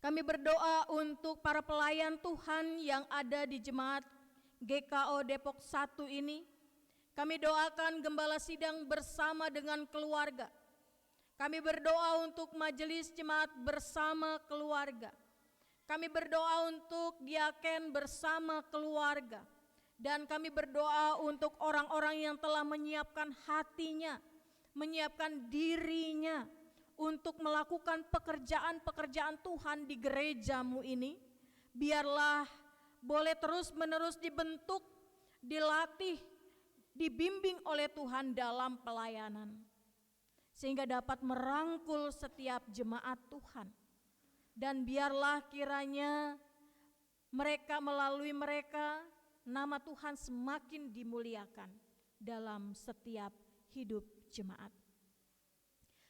Kami berdoa untuk para pelayan Tuhan yang ada di jemaat GKO Depok 1 ini. Kami doakan gembala sidang bersama dengan keluarga. Kami berdoa untuk majelis jemaat bersama keluarga. Kami berdoa untuk diaken bersama keluarga. Dan kami berdoa untuk orang-orang yang telah menyiapkan hatinya, menyiapkan dirinya untuk melakukan pekerjaan-pekerjaan Tuhan di gerejamu ini. Biarlah boleh terus-menerus dibentuk, dilatih, dibimbing oleh Tuhan dalam pelayanan, sehingga dapat merangkul setiap jemaat Tuhan. Dan biarlah kiranya melalui mereka nama Tuhan semakin dimuliakan dalam setiap hidup jemaat.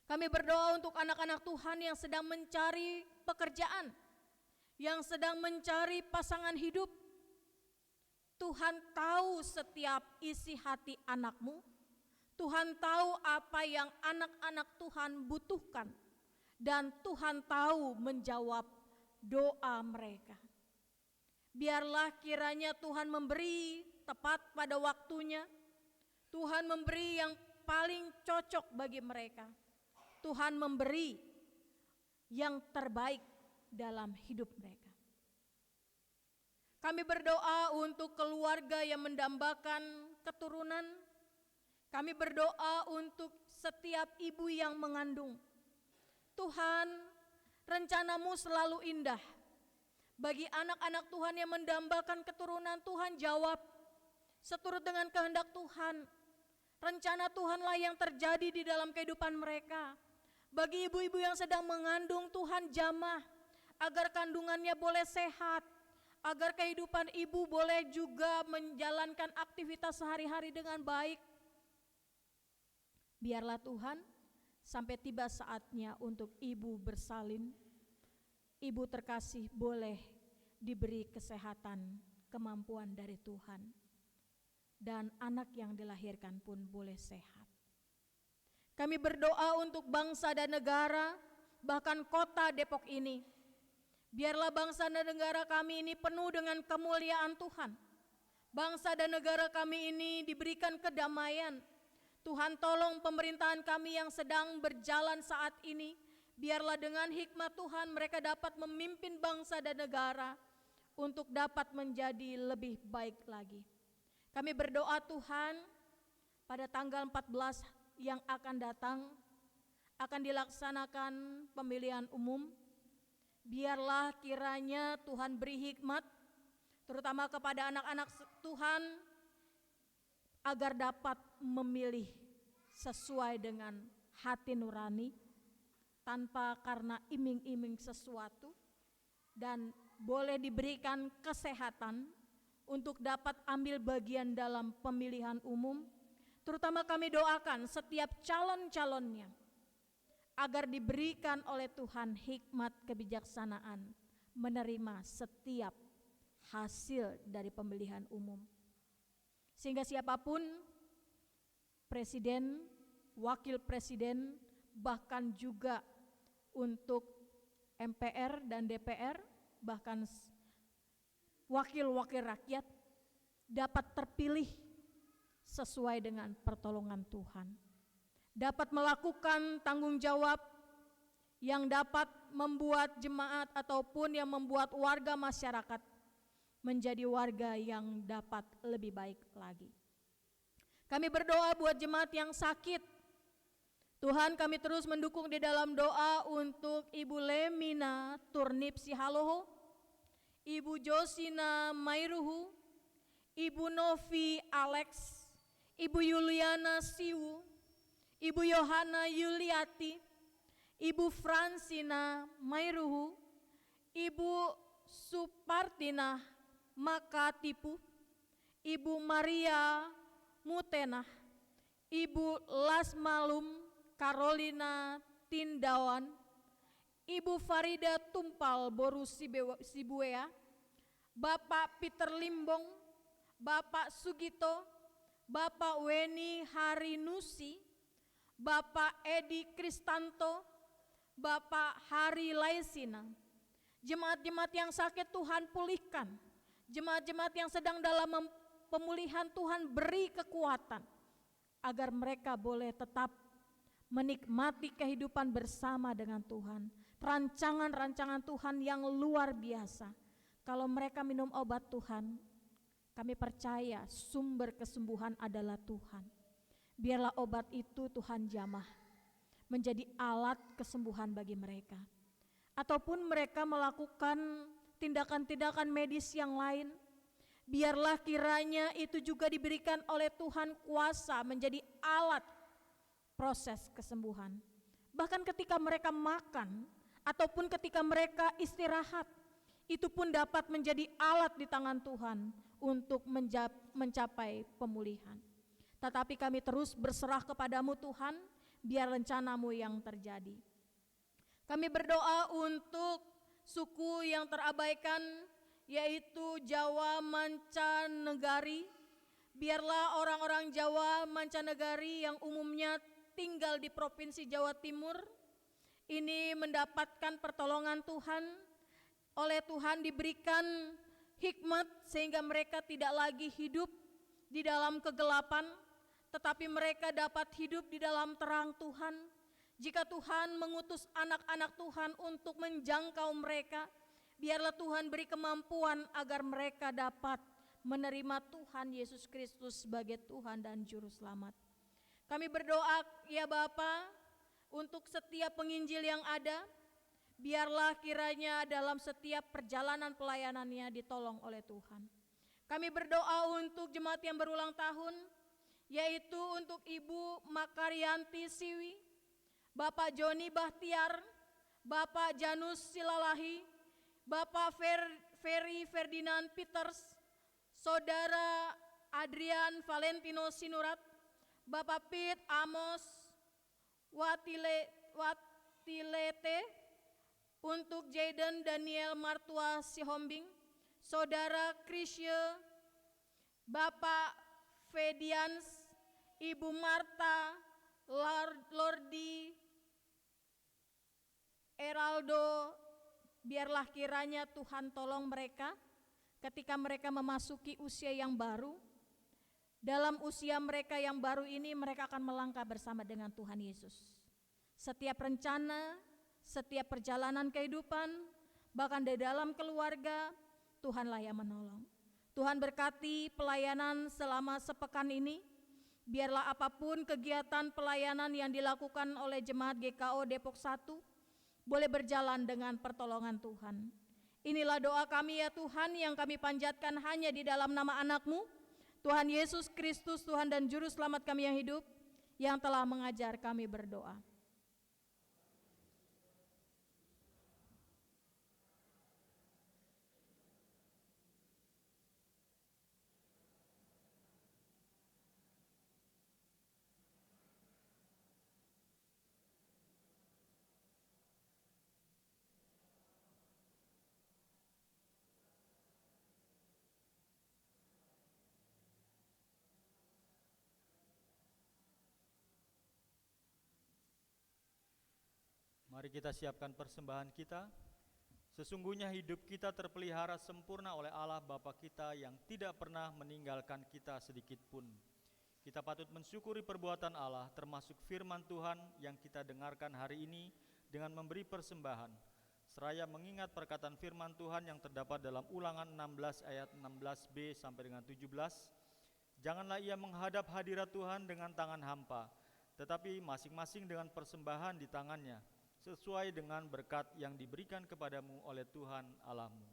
Kami berdoa untuk anak-anak Tuhan yang sedang mencari pekerjaan, yang sedang mencari pasangan hidup. Tuhan tahu setiap isi hati anakmu. Tuhan tahu apa yang anak-anak Tuhan butuhkan. Dan Tuhan tahu menjawab doa mereka. Biarlah kiranya Tuhan memberi tepat pada waktunya. Tuhan memberi yang paling cocok bagi mereka. Tuhan memberi yang terbaik dalam hidup mereka. Kami berdoa untuk keluarga yang mendambakan keturunan. Kami berdoa untuk setiap ibu yang mengandung. Tuhan, rencanamu selalu indah. Bagi anak-anak Tuhan yang mendambakan keturunan, Tuhan jawab seturut dengan kehendak Tuhan. Rencana Tuhanlah yang terjadi di dalam kehidupan mereka. Bagi ibu-ibu yang sedang mengandung, Tuhan jamah agar kandungannya boleh sehat, agar kehidupan ibu boleh juga menjalankan aktivitas sehari-hari dengan baik. Biarlah Tuhan, sampai tiba saatnya untuk ibu bersalin, ibu terkasih boleh diberi kesehatan, kemampuan dari Tuhan. Dan anak yang dilahirkan pun boleh sehat. Kami berdoa untuk bangsa dan negara, bahkan kota Depok ini. Biarlah bangsa dan negara kami ini penuh dengan kemuliaan Tuhan. Bangsa dan negara kami ini diberikan kedamaian. Tuhan tolong pemerintahan kami yang sedang berjalan saat ini. Biarlah dengan hikmat Tuhan mereka dapat memimpin bangsa dan negara untuk dapat menjadi lebih baik lagi. Kami berdoa Tuhan, pada tanggal 14 yang akan datang akan dilaksanakan pemilihan umum. Biarlah kiranya Tuhan beri hikmat terutama kepada anak-anak Tuhan agar dapat memilih sesuai dengan hati nurani tanpa karena iming-iming sesuatu, dan boleh diberikan kesehatan untuk dapat ambil bagian dalam pemilihan umum. Terutama kami doakan setiap calon-calonnya agar diberikan oleh Tuhan hikmat kebijaksanaan menerima setiap hasil dari pemilihan umum. Sehingga siapapun, presiden, wakil presiden, bahkan juga untuk MPR dan DPR, bahkan wakil-wakil rakyat dapat terpilih sesuai dengan pertolongan Tuhan. Dapat melakukan tanggung jawab yang dapat membuat jemaat ataupun yang membuat warga masyarakat menjadi warga yang dapat lebih baik lagi. Kami berdoa buat jemaat yang sakit. Tuhan, kami terus mendukung di dalam doa untuk Ibu Lemina Turnip Sihaloho, Ibu Josina Mairuhu, Ibu Novi Alex, Ibu Yuliana Siwu, Ibu Yohana Yuliati, Ibu Fransina Mairuhu, Ibu Supartina Makatipu, Ibu Maria Mutenah, Ibu Lasmalum Carolina Tindawan, Ibu Farida Tumpal Boru Sibuea, Bapak Peter Limbong, Bapak Sugito, Bapak Weni Harinusi, Bapak Edi Kristanto, Bapak Hari Laisina. Jemaat-jemaat yang sakit Tuhan pulihkan. Jemaat-jemaat yang sedang dalam pemulihan Tuhan beri kekuatan agar mereka boleh tetap menikmati kehidupan bersama dengan Tuhan, rancangan-rancangan Tuhan yang luar biasa. Kalau mereka minum obat Tuhan, kami percaya sumber kesembuhan adalah Tuhan. Biarlah obat itu Tuhan jamah menjadi alat kesembuhan bagi mereka. Ataupun mereka melakukan tindakan-tindakan medis yang lain, biarlah kiranya itu juga diberikan oleh Tuhan kuasa menjadi alat proses kesembuhan. Bahkan ketika mereka makan ataupun ketika mereka istirahat, itu pun dapat menjadi alat di tangan Tuhan untuk mencapai pemulihan. Tetapi kami terus berserah kepadamu Tuhan, biar rencanamu yang terjadi. Kami berdoa untuk suku yang terabaikan, yaitu Jawa Mancanegari. Biarlah orang-orang Jawa Mancanegari yang umumnya tinggal di Provinsi Jawa Timur ini mendapatkan pertolongan Tuhan. Oleh Tuhan diberikan hikmat sehingga mereka tidak lagi hidup di dalam kegelapan, tetapi mereka dapat hidup di dalam terang Tuhan. Jika Tuhan mengutus anak-anak Tuhan untuk menjangkau mereka, biarlah Tuhan beri kemampuan agar mereka dapat menerima Tuhan Yesus Kristus sebagai Tuhan dan Juru Selamat. Kami berdoa ya Bapa, untuk setiap penginjil yang ada, biarlah kiranya dalam setiap perjalanan pelayanannya ditolong oleh Tuhan. Kami berdoa untuk jemaat yang berulang tahun, yaitu untuk Ibu Makaryanti Siwi, Bapak Joni Bahtiar, Bapak Janus Silalahi, Bapak Ferry Ferdinand Peters, Saudara Adrian Valentino Sinurat, Bapak Pit Amos Watilete, untuk Jaden Daniel Martua Sihombing, Saudara Krisye, Bapak Fedians, Ibu Marta, Lordi, Eraldo, biarlah kiranya Tuhan tolong mereka ketika mereka memasuki usia yang baru. Dalam usia mereka yang baru ini mereka akan melangkah bersama dengan Tuhan Yesus. Setiap rencana, setiap perjalanan kehidupan, bahkan di dalam keluarga, Tuhanlah yang menolong. Tuhan berkati pelayanan selama sepekan ini. Biarlah apapun kegiatan pelayanan yang dilakukan oleh jemaat GKO Depok 1 boleh berjalan dengan pertolongan Tuhan. Inilah doa kami ya Tuhan yang kami panjatkan hanya di dalam nama anak-Mu, Tuhan Yesus Kristus, Tuhan dan Juru Selamat kami yang hidup, yang telah mengajar kami berdoa. Mari kita siapkan persembahan kita. Sesungguhnya hidup kita terpelihara sempurna oleh Allah Bapa kita yang tidak pernah meninggalkan kita sedikit pun. Kita patut mensyukuri perbuatan Allah, termasuk firman Tuhan yang kita dengarkan hari ini dengan memberi persembahan, seraya mengingat perkataan firman Tuhan yang terdapat dalam Ulangan 16 ayat 16b sampai dengan 17. Janganlah ia menghadap hadirat Tuhan dengan tangan hampa, tetapi masing-masing dengan persembahan di tangannya, sesuai dengan berkat yang diberikan kepadamu oleh Tuhan Allahmu.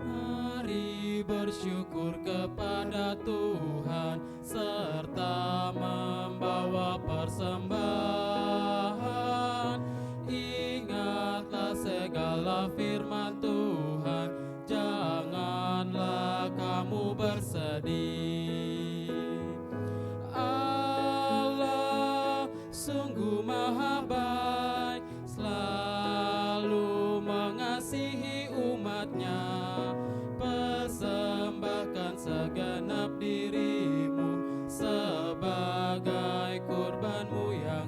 Mari bersyukur kepada Tuhan serta membawa persembahan. Ingatlah segala firman Tuhan, janganlah kamu bersedih. Allah sungguh maha baik, selalu mengasihi umatnya. Persembahkan segenap dirimu sebagai kurbanmu yang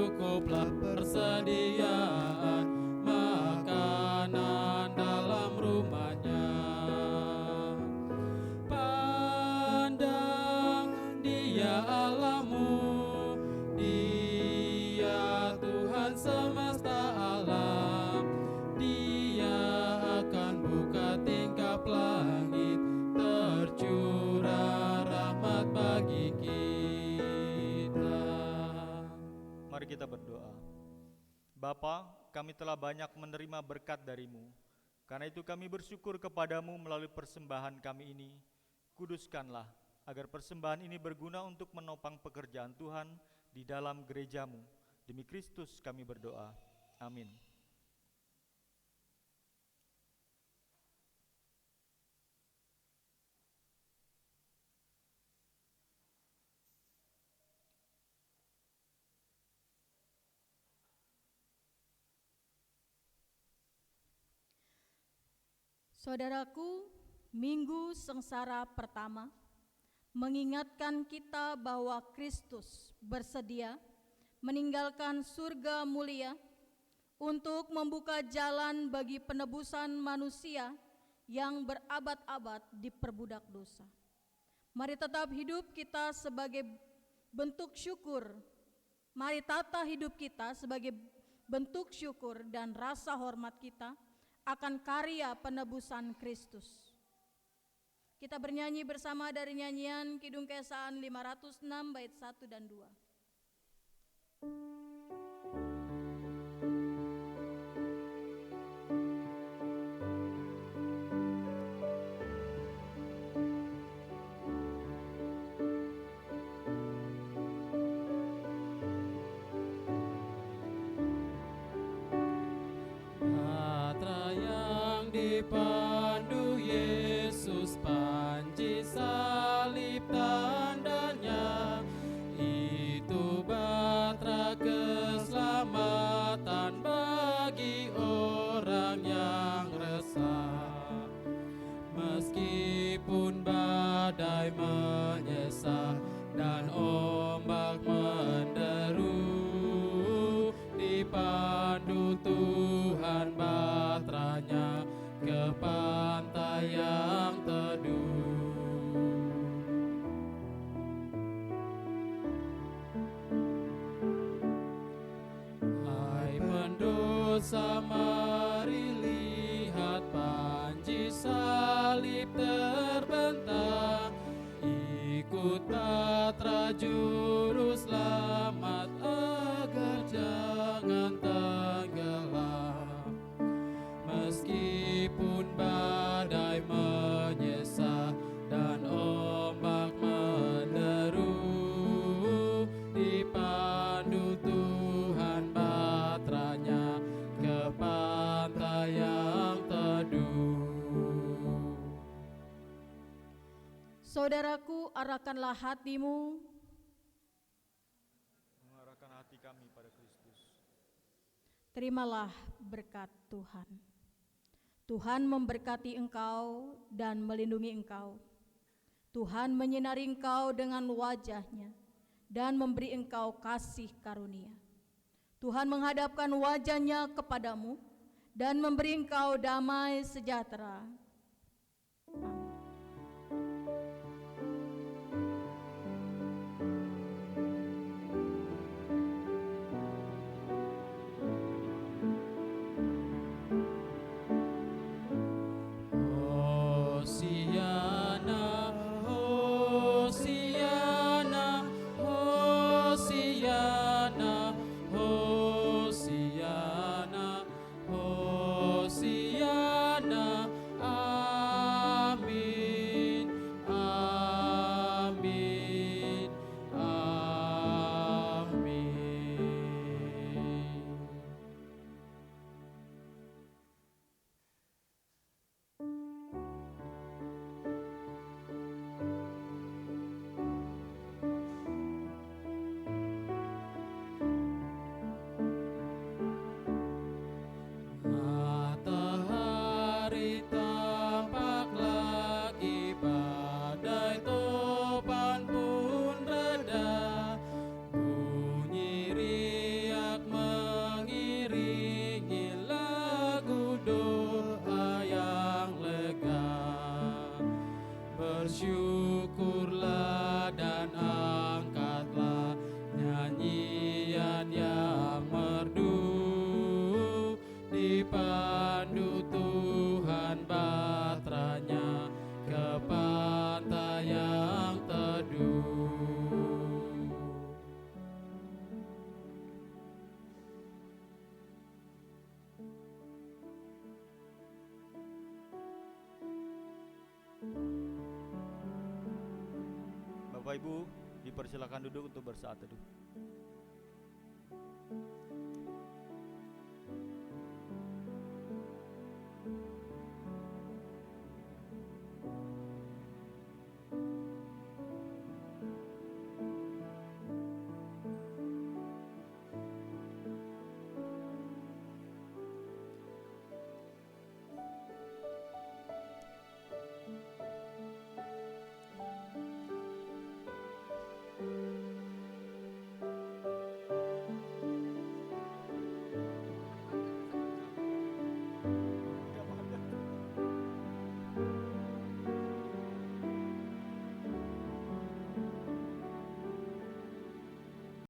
cukuplah persediaan makanan dalam rumahnya. Pandang Dia Allahmu, Dia Tuhan semesta alam. Dia akan buka tingkap langit, tercurah rahmat bagi kita. Mari kita berdoa. Bapa, kami telah banyak menerima berkat dari-Mu. Karena itu kami bersyukur kepadamu melalui persembahan kami ini. Kuduskanlah, agar persembahan ini berguna untuk menopang pekerjaan Tuhan di dalam gereja-Mu. Demi Kristus kami berdoa. Amin. Saudaraku, Minggu Sengsara pertama mengingatkan kita bahwa Kristus bersedia meninggalkan surga mulia untuk membuka jalan bagi penebusan manusia yang berabad-abad diperbudak dosa. Mari tetap hidup kita sebagai bentuk syukur. Mari tata hidup kita sebagai bentuk syukur dan rasa hormat kita akan karya penebusan Kristus. Kita bernyanyi bersama dari nyanyian Kidung Keesaan 506 bait 1 dan 2. Dipandu Yesus, panji salib tandanya, itu batra keselamatan bagi orang yang resah. Meskipun badai menyesal dan ombak menderu, dipandu Tuhan batranya ke pantai yang teduh. Hai pendosa, mari lihat panji salib terbentang. Ikut batra juru selamat agar jangan tenggelam. Meskipun badai menyesal dan ombak menderu, dipandu Tuhan batranya ke pantai yang teduh. Saudaraku, arahkanlah hatimu, Mengarahkan hati kami pada Kristus. terimalah berkat Tuhan. Tuhan memberkati engkau dan melindungi engkau. Tuhan menyinari engkau dengan wajah-Nya dan memberi engkau kasih karunia. Tuhan menghadapkan wajah-Nya kepadamu dan memberi engkau damai sejahtera. Amin. Hosiana, Hosiana, Hosiana, Hosiana, Hosiana, Bapak Ibu, dipersilakan duduk untuk bersaat teduh.